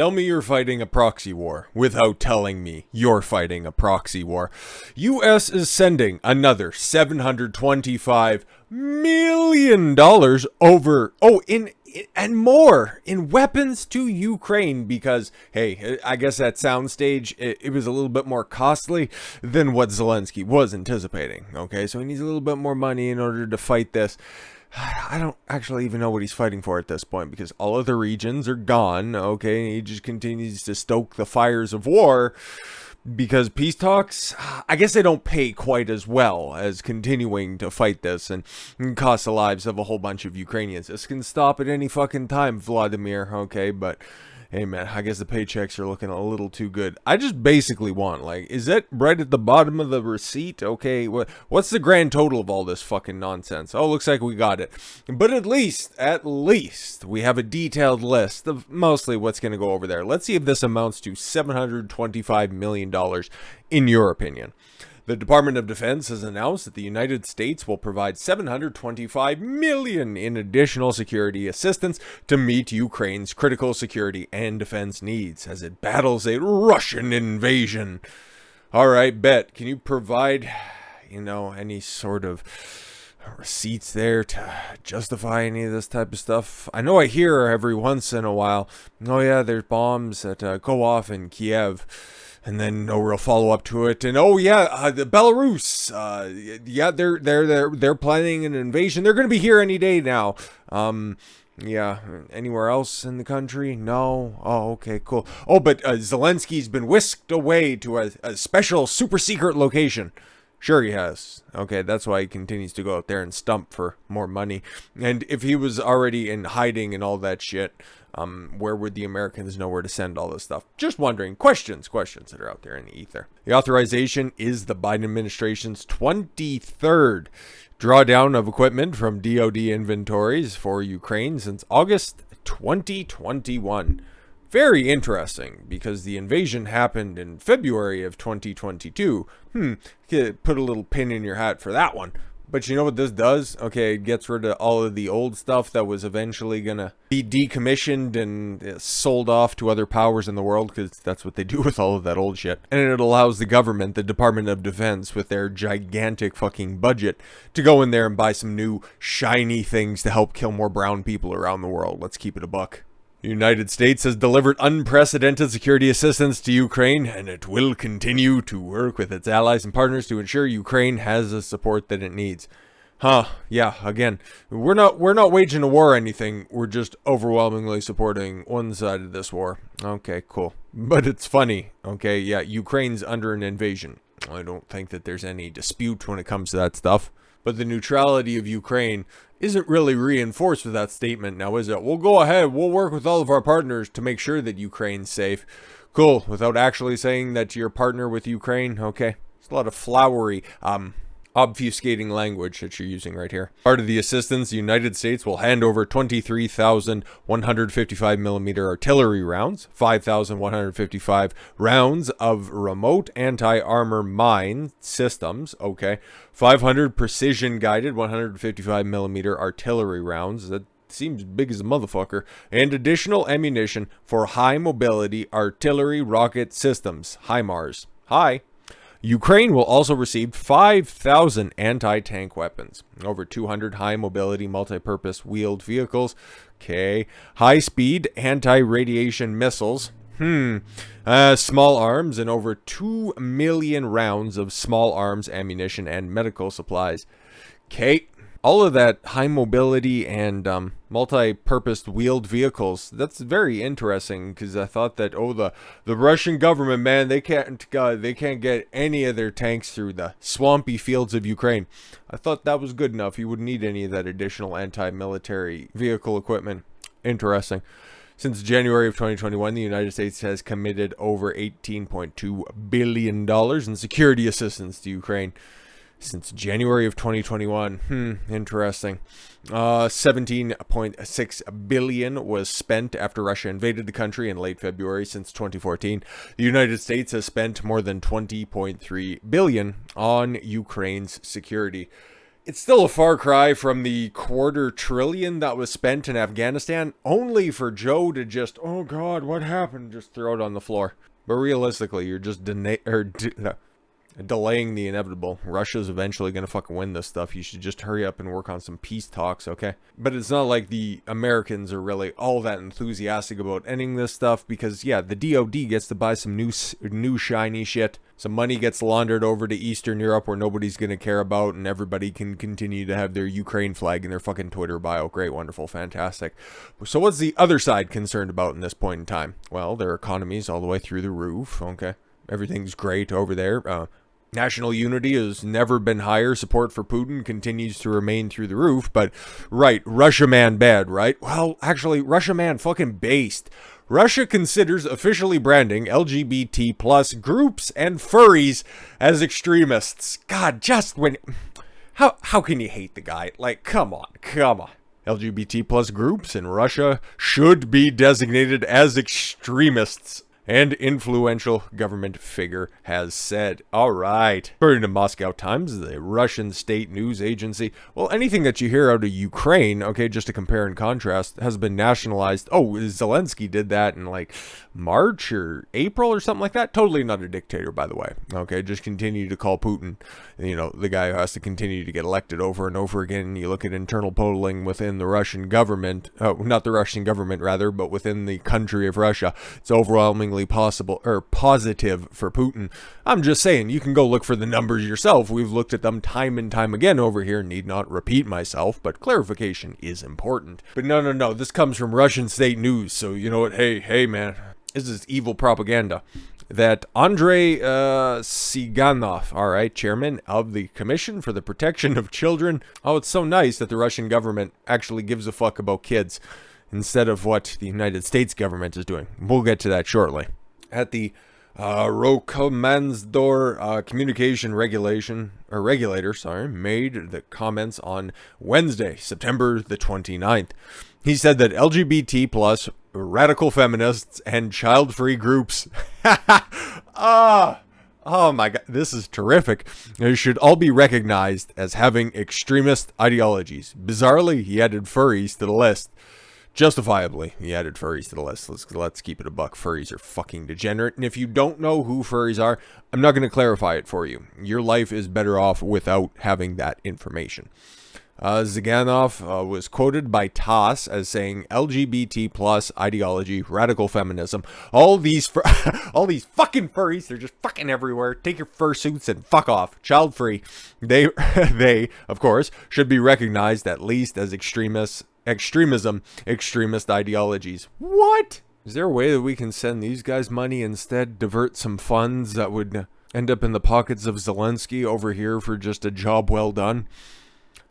Tell me you're fighting a proxy war without telling me you're fighting a proxy war. US is sending another $725 million over, and more in weapons to Ukraine because, hey, I guess at soundstage it was a little bit more costly than what Zelensky was anticipating. Okay, so he needs a little bit more money in order to fight this. I don't actually even know what he's fighting for at this point because all other regions are gone, okay? And he just continues to stoke the fires of war because peace talks, I guess they don't pay quite as well as continuing to fight this and cost the lives of a whole bunch of Ukrainians. This can stop at any fucking time, Vladimir, okay? But hey, man, I guess the paychecks are looking a little too good. I just basically want, like, is that right at the bottom of the receipt? Okay, what's the grand total of all this fucking nonsense? Oh, looks like we got it. But at least, we have a detailed list of mostly what's going to go over there. Let's see if this amounts to $725 million in your opinion. The Department of Defense has announced that the United States will provide $725 million in additional security assistance to meet Ukraine's critical security and defense needs as it battles a Russian invasion. All right, bet. Can you provide, any sort of receipts there to justify any of this type of stuff? I know I hear every once in a while, oh yeah, there's bombs that go off in Kiev. And then no real follow up to it. And the Belarus, they're planning an invasion. They're going to be here any day now. Anywhere else in the country? No. Oh, okay, cool. Oh, but Zelensky's been whisked away to a special super secret location. Sure he has. Okay, that's why he continues to go out there and stump for more money. And if he was already in hiding and all that shit, where would the Americans know where to send all this stuff? Just wondering. Questions that are out there in the ether. The authorization is the Biden administration's 23rd drawdown of equipment from DoD inventories for Ukraine since August 2021. Very interesting, because the invasion happened in February of 2022. Put a little pin in your hat for that one. But you know what this does? Okay, it gets rid of all of the old stuff that was eventually going to be decommissioned and sold off to other powers in the world, because that's what they do with all of that old shit. And it allows the government, the Department of Defense, with their gigantic fucking budget, to go in there and buy some new shiny things to help kill more brown people around the world. Let's keep it a buck. The United States has delivered unprecedented security assistance to Ukraine, and it will continue to work with its allies and partners to ensure Ukraine has the support that it needs. Yeah, again, we're not waging a war or anything. We're just overwhelmingly supporting one side of this war. Okay, cool. But it's funny, okay? Yeah, Ukraine's under an invasion. I don't think that there's any dispute when it comes to that stuff. But the neutrality of Ukraine isn't really reinforced with that statement now, is it? We'll go ahead, we'll work with all of our partners to make sure that Ukraine's safe. Cool, without actually saying that you're a partner with Ukraine. Okay, it's a lot of flowery, obfuscating language that you're using right here. Part of the assistance, the United States will hand over 23,155 millimeter artillery rounds, 5,155 rounds of remote anti-armor mine systems, 500 precision-guided 155 millimeter artillery rounds, that seems big as a motherfucker, and additional ammunition for high-mobility artillery rocket systems, HIMARS. Ukraine will also receive 5,000 anti-tank weapons, over 200 high-mobility multi-purpose wheeled vehicles, high-speed anti-radiation missiles, small arms, and over 2 million rounds of small arms ammunition and medical supplies. All of that high mobility and multi-purpose wheeled vehicles, that's very interesting, because I thought that, the Russian government, man, they can't get any of their tanks through the swampy fields of Ukraine. I thought that was good enough. You wouldn't need any of that additional anti-military vehicle equipment. Interesting. Since January of 2021, the United States has committed over $18.2 billion in security assistance to Ukraine. Since January of 2021, interesting. 17.6 billion was spent after Russia invaded the country in late February. Since 2014, the United States has spent more than 20.3 billion on Ukraine's security. It's still a far cry from the $250 billion that was spent in Afghanistan, only for Joe to just, oh God, what happened? Just throw it on the floor. But realistically, you're just delaying the inevitable. Russia's eventually going to fucking win this stuff. You should just hurry up and work on some peace talks, okay? But it's not like the Americans are really all that enthusiastic about ending this stuff because, yeah, the DoD gets to buy some new shiny shit. Some money gets laundered over to Eastern Europe where nobody's going to care about, and everybody can continue to have their Ukraine flag in their fucking Twitter bio. Great, wonderful, fantastic. So what's the other side concerned about in this point in time? Well, their economy's all the way through the roof, okay? Everything's great over there. National unity has never been higher. Support for Putin continues to remain through the roof. But, right, Russia man bad, right? Well, actually, Russia man fucking based. Russia considers officially branding LGBT plus groups and furries as extremists. God, just when... How can you hate the guy? Like, come on. LGBT plus groups in Russia should be designated as extremists. And influential government figure has said. All right. According to Moscow Times, the Russian state news agency, well, anything that you hear out of Ukraine, okay, just to compare and contrast, has been nationalized. Oh, Zelensky did that in like March or April or something like that. Totally not a dictator, by the way. Okay, just continue to call Putin, you know, the guy who has to continue to get elected over and over again. You look at internal polling within the Russian government, not the Russian government rather, but within the country of Russia. It's overwhelmingly possible or positive for Putin. I'm just saying, you can go look for the numbers yourself. We've looked at them time and time again over here. Need not repeat myself, but clarification is important. But no, this comes from Russian state news, so you know what? Hey man, this is evil propaganda. That Andrei Siganov, all right, chairman of the Commission for the Protection of Children. Oh, it's so nice that the Russian government actually gives a fuck about kids instead of what the United States government is doing. We'll get to that shortly. At the Rokomansdor communication regulator, made the comments on Wednesday, September the 29th. He said that LGBT plus radical feminists and child-free groups oh my god, this is terrific. They should all be recognized as having extremist ideologies. Bizarrely, he added furries to the list. Justifiably, he added furries to the list. Let's keep it a buck. Furries are fucking degenerate. And if you don't know who furries are, I'm not going to clarify it for you. Your life is better off without having that information. Ziganov was quoted by TASS as saying LGBT plus ideology, radical feminism, all these fucking furries, they're just fucking everywhere. Take your fursuits and fuck off. Child free. They of course should be recognized at least as extremist ideologies. What? Is there a way that we can send these guys money instead, divert some funds that would end up in the pockets of Zelensky over here for just a job well done?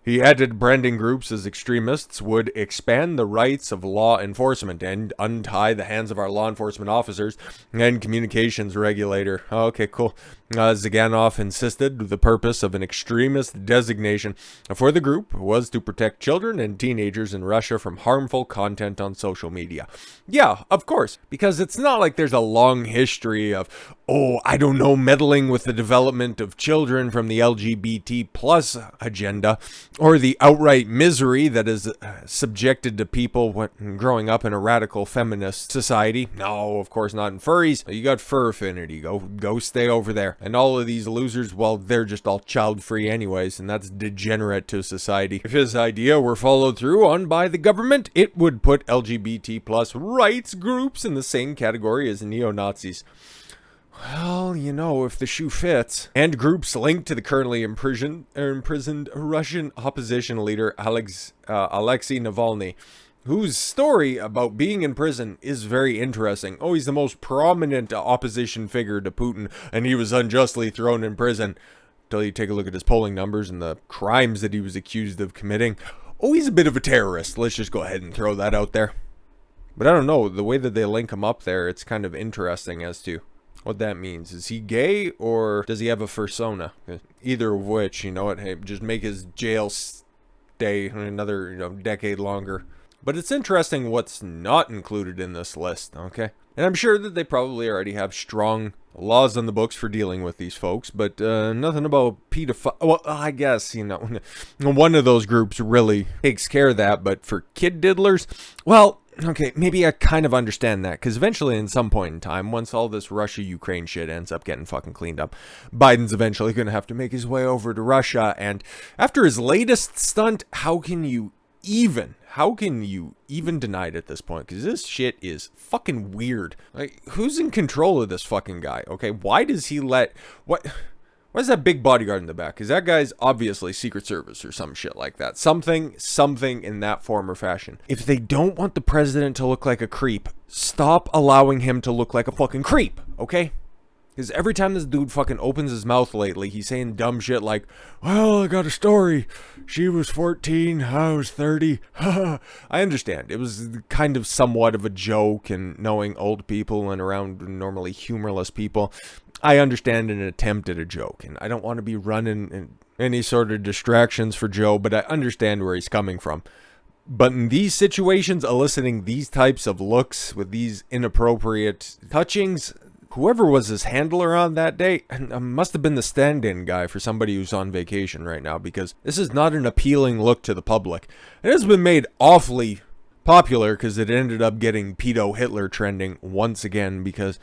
He added branding groups as extremists would expand the rights of law enforcement and untie the hands of our law enforcement officers and communications regulator. Okay, cool. Ziganov insisted the purpose of an extremist designation for the group was to protect children and teenagers in Russia from harmful content on social media. Yeah, of course, because it's not like there's a long history of, meddling with the development of children from the LGBT plus agenda, or the outright misery that is subjected to people when growing up in a radical feminist society. No, of course not in furries. You got fur affinity. Go stay over there. And all of these losers, well, they're just all child-free anyways, and that's degenerate to society. If his idea were followed through on by the government, it would put LGBT plus rights groups in the same category as neo-Nazis. Well, you know, if the shoe fits. And groups linked to the currently imprisoned Russian opposition leader Alexei Navalny, whose story about being in prison is very interesting. Oh, he's the most prominent opposition figure to Putin, and he was unjustly thrown in prison. Until you take a look at his polling numbers and the crimes that he was accused of committing. Oh, he's a bit of a terrorist. Let's just go ahead and throw that out there. But I don't know, the way that they link him up there, it's kind of interesting as to what that means. Is he gay, or does he have a fursona? Either of which, you know what, hey, just make his jail stay another decade longer. But it's interesting what's not included in this list, okay? And I'm sure that they probably already have strong laws on the books for dealing with these folks, but nothing about pedophile. Well, I guess, one of those groups really takes care of that, but for kid diddlers, well, okay, maybe I kind of understand that, because eventually, in some point in time, once all this Russia-Ukraine shit ends up getting fucking cleaned up, Biden's eventually going to have to make his way over to Russia, and after his latest stunt, how can you even deny it at this point? Because this shit is fucking weird. Like, who's in control of this fucking guy? Okay, why does he let why is that big bodyguard in the back? Because that guy's obviously Secret Service or some shit like that. Something in that form or fashion. If they don't want the president to look like a creep, stop allowing him to look like a fucking creep, okay? Because every time this dude fucking opens his mouth lately, he's saying dumb shit like, well, I got a story. She was 14, I was 30. I understand. It was kind of somewhat of a joke, and knowing old people and around normally humorless people, I understand an attempt at a joke. And I don't want to be running in any sort of distractions for Joe, but I understand where he's coming from. But in these situations, eliciting these types of looks with these inappropriate touchings, whoever was his handler on that day must have been the stand-in guy for somebody who's on vacation right now, because this is not an appealing look to the public. It has been made awfully popular because it ended up getting pedo Hitler trending once again, because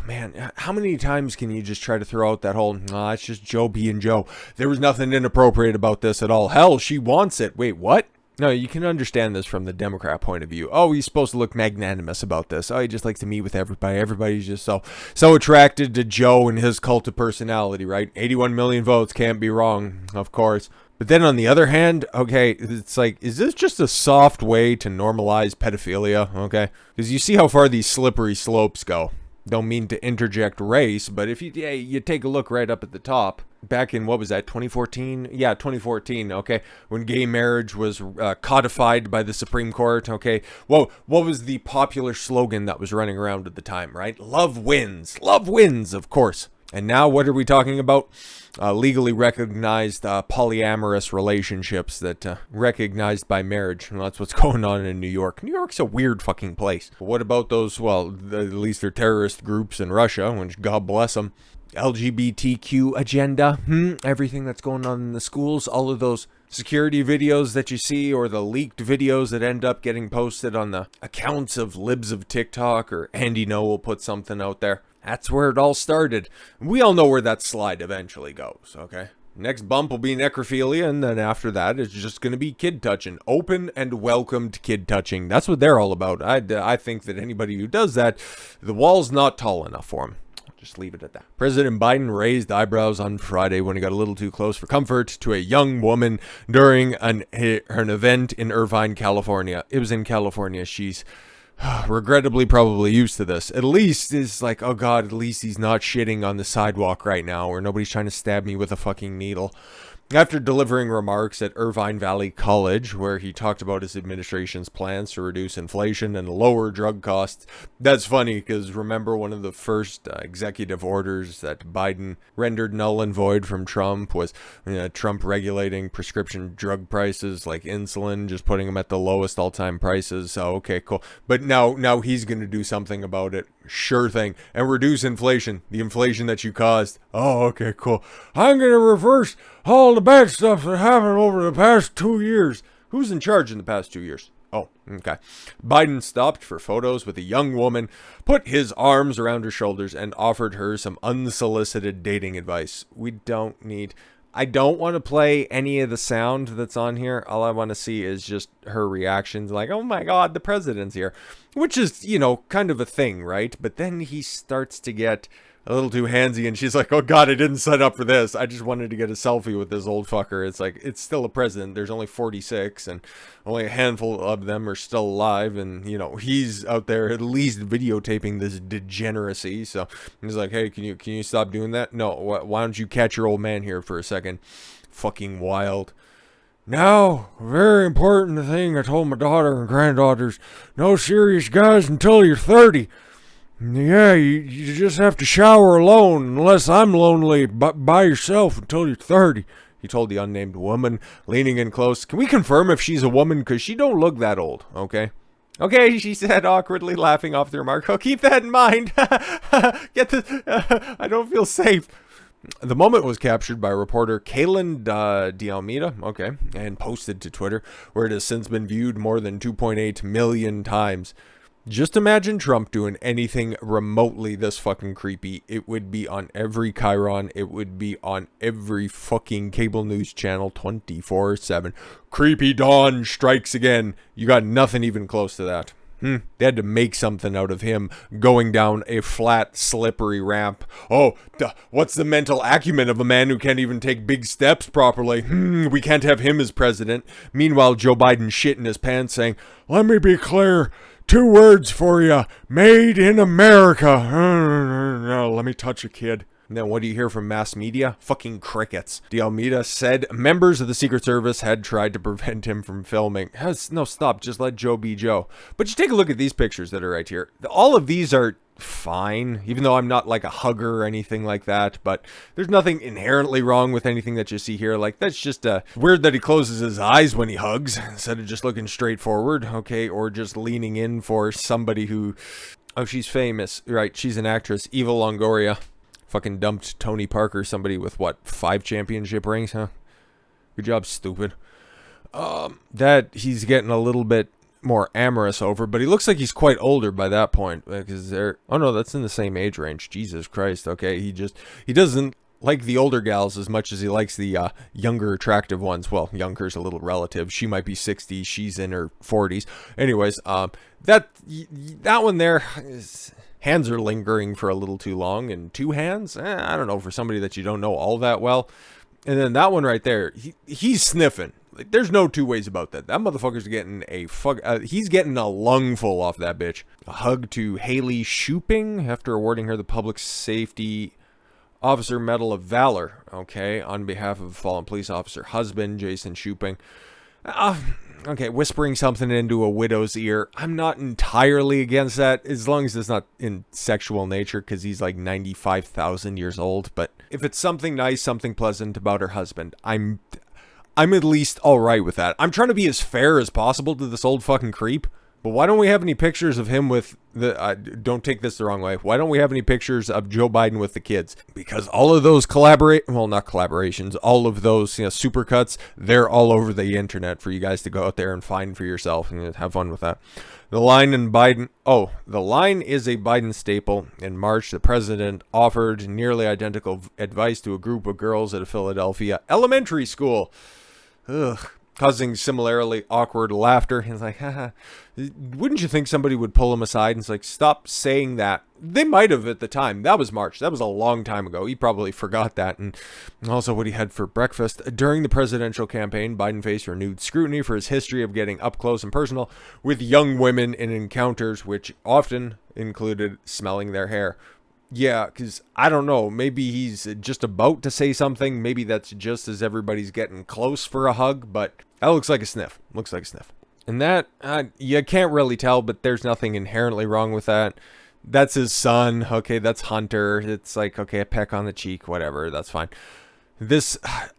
man, how many times can you just try to throw out that whole, it's just Joe being Joe. There was nothing inappropriate about this at all. Hell, she wants it. Wait, what? No, you can understand this from the Democrat point of view. Oh, he's supposed to look magnanimous about this. Oh, he just likes to meet with everybody. Everybody's just so attracted to Joe and his cult of personality, right? 81 million votes, can't be wrong, of course. But then on the other hand, okay, it's like, is this just a soft way to normalize pedophilia, okay? Because you see how far these slippery slopes go. Don't mean to interject race, but if you take a look right up at the top, back in, what was that, 2014? Yeah, 2014, okay, when gay marriage was codified by the Supreme Court, okay? Well, what was the popular slogan that was running around at the time, right? Love wins, of course. And now what are we talking about? Legally recognized polyamorous relationships that recognized by marriage. Well, that's what's going on in New York. New York's a weird fucking place. But what about those, well, at least they're terrorist groups in Russia, which God bless them. LGBTQ agenda, everything that's going on in the schools, all of those security videos that you see, or the leaked videos that end up getting posted on the accounts of libs of TikTok, or Andy No will put something out there. That's where it all started. We all know where that slide eventually goes, okay? Next bump will be necrophilia, and then after that, it's just going to be kid touching. Open and welcomed kid touching. That's what they're all about. I think that anybody who does that, the wall's not tall enough for them. Just leave it at that. President Biden raised eyebrows on Friday when he got a little too close for comfort to a young woman during an event in Irvine, California. It was in California. She's regrettably probably used to this. At least it's like, oh god, at least he's not shitting on the sidewalk right now, or nobody's trying to stab me with a fucking needle. After delivering remarks at Irvine Valley College, where he talked about his administration's plans to reduce inflation and lower drug costs. That's funny, because remember, one of the first executive orders that Biden rendered null and void from Trump was Trump regulating prescription drug prices like insulin, just putting them at the lowest all-time prices. So, okay, cool. But now he's going to do something about it. Sure thing. And reduce inflation. The inflation that you caused. Oh, okay, cool. I'm going to reverse all the bad stuff that happened over the past 2 years. Who's in charge in the past 2 years? Oh, okay. Biden stopped for photos with a young woman, put his arms around her shoulders, and offered her some unsolicited dating advice. I don't want to play any of the sound that's on here. All I want to see is just her reactions, like, oh my god, the president's here. Which is, kind of a thing, right? But then he starts to get a little too handsy, and she's like, oh god, I didn't sign up for this. I just wanted to get a selfie with this old fucker. It's like, it's still a president. There's only 46, and only a handful of them are still alive, and, he's out there at least videotaping this degeneracy. So he's like, hey, can you stop doing that? No, why don't you catch your old man here for a second? Fucking wild. Now, a very important thing I told my daughter and granddaughters, no serious guys until you're 30. Yeah, you just have to shower alone unless I'm lonely by yourself until you're 30, he told the unnamed woman, leaning in close. Can we confirm if she's a woman? Because she don't look that old, okay? Okay, she said, awkwardly laughing off the remark. Oh, keep that in mind. Get the. I don't feel safe. The moment was captured by reporter Kaylin D'Almeida, okay, and posted to Twitter, where it has since been viewed more than 2.8 million times. Just imagine Trump doing anything remotely this fucking creepy. It would be on every Chiron. It would be on every fucking cable news channel 24/7. Creepy Dawn strikes again. You got nothing even close to that. They had to make something out of him going down a flat, slippery ramp. Oh, what's the mental acumen of a man who can't even take big steps properly? We can't have him as president. Meanwhile, Joe Biden shit in his pants saying, let me be clear. 2 words for you. Made in America. Let me touch a kid. And then what do you hear from mass media? Fucking crickets. D'Almeida said members of the Secret Service had tried to prevent him from filming. No, stop. Just let Joe be Joe. But you take a look at these pictures that are right here. All of these are fine, even though I'm not like a hugger or anything like that. But there's nothing inherently wrong with anything that you see here. Like, that's just weird that he closes his eyes when he hugs instead of just looking straight forward, okay? Or just leaning in for somebody who... Oh, she's famous. Right, she's an actress. Eva Longoria. Fucking dumped Tony Parker, somebody with, what, 5 championship rings, huh? Good job, stupid. That he's getting a little bit more amorous over, but he looks like he's quite older by that point, because they're... Oh, no, that's in the same age range. Jesus Christ, okay? He doesn't like the older gals as much as he likes the younger, attractive ones. Well, younger's a little relative. She might be 60. She's in her 40s. Anyways, that one there is... Hands are lingering for a little too long, and 2 hands? I don't know, for somebody that you don't know all that well. And then that one right there, he's sniffing. Like, there's no 2 ways about that. That motherfucker's getting a he's getting a lungful off that bitch. A hug to Haley Shuping after awarding her the Public Safety Officer Medal of Valor, okay, on behalf of fallen police officer husband, Jason Shuping. Okay, whispering something into a widow's ear. I'm not entirely against that, as long as it's not in sexual nature, because he's like 95,000 years old. But if it's something nice, something pleasant about her husband, I'm at least all right with that. I'm trying to be as fair as possible to this old fucking creep. But why don't we have any pictures of him with the... don't take this the wrong way. Why don't we have any pictures of Joe Biden with the kids? Because all of those not collaborations, all of those, supercuts, they're all over the internet for you guys to go out there and find for yourself and have fun with that. The line is a Biden staple. In March, the president offered nearly identical advice to a group of girls at a Philadelphia elementary school. Ugh. Causing similarly awkward laughter. He's like, haha. Wouldn't you think somebody would pull him aside and it's like, stop saying that? They might have at the time. That was March. That was a long time ago. He probably forgot that. And also what he had for breakfast. During the presidential campaign, Biden faced renewed scrutiny for his history of getting up close and personal with young women in encounters, which often included smelling their hair. Yeah, because I don't know, maybe he's just about to say something. Maybe that's just as everybody's getting close for a hug, but that looks like a sniff. Looks like a sniff. And that, you can't really tell, but there's nothing inherently wrong with that. That's his son. Okay, that's Hunter. It's like, okay, a peck on the cheek, whatever. That's fine. This,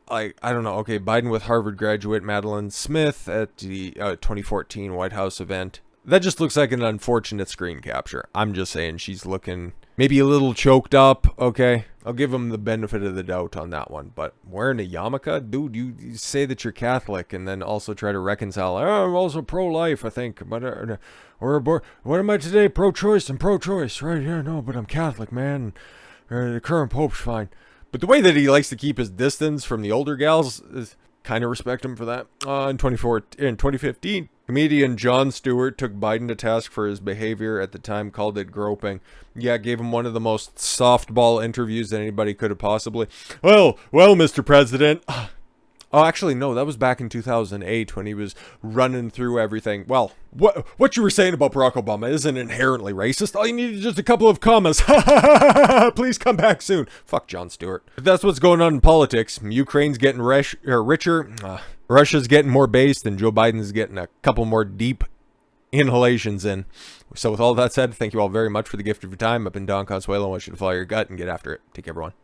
I don't know. Okay, Biden with Harvard graduate Madeline Smith at the 2014 White House event. That just looks like an unfortunate screen capture. I'm just saying she's looking maybe a little choked up. Okay, I'll give him the benefit of the doubt on that one. But wearing a yarmulke? Dude, you say that you're Catholic and then also try to reconcile, oh, I'm also pro-life, I think. But what am I today? Pro-choice and pro-choice. Right, yeah, no, but I'm Catholic, man. The current pope's fine. But the way that he likes to keep his distance from the older gals is... Kind of respect him for that. In 2015, comedian Jon Stewart took Biden to task for his behavior at the time, called it groping. Yeah, gave him one of the most softball interviews that anybody could have possibly. Well, Mr. President. Oh, actually, no, that was back in 2008 when he was running through everything. Well, what you were saying about Barack Obama isn't inherently racist. All you need is just a couple of commas. Please come back soon. Fuck Jon Stewart. If that's what's going on in politics, Ukraine's getting richer, Russia's getting more based, and Joe Biden's getting a couple more deep inhalations in. So with all that said, thank you all very much for the gift of your time. I've been Don Consuelo. I want you to follow your gut and get after it. Take care, everyone.